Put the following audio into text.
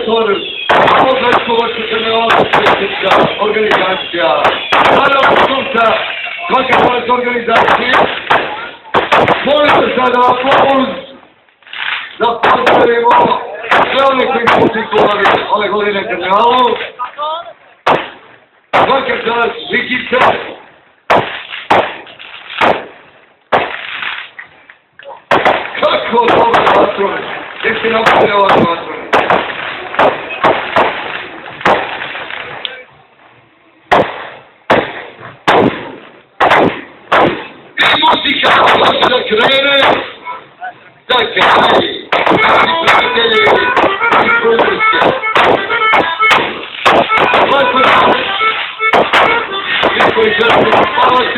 direktor, Podlečkovačka generalna organizacija, naravno sunca svake pored organizacije. Molite sada aplauz da pozdravimo sve one koji su učestvovali ove godine generalu. Svaka čast, Žikice. Kako dobro vatrove, gdje si napravili ovakve vatrove? I muzika može da krene, da krene, naši prijatelji i prijateljske. Lako je, vi koji želite spavati,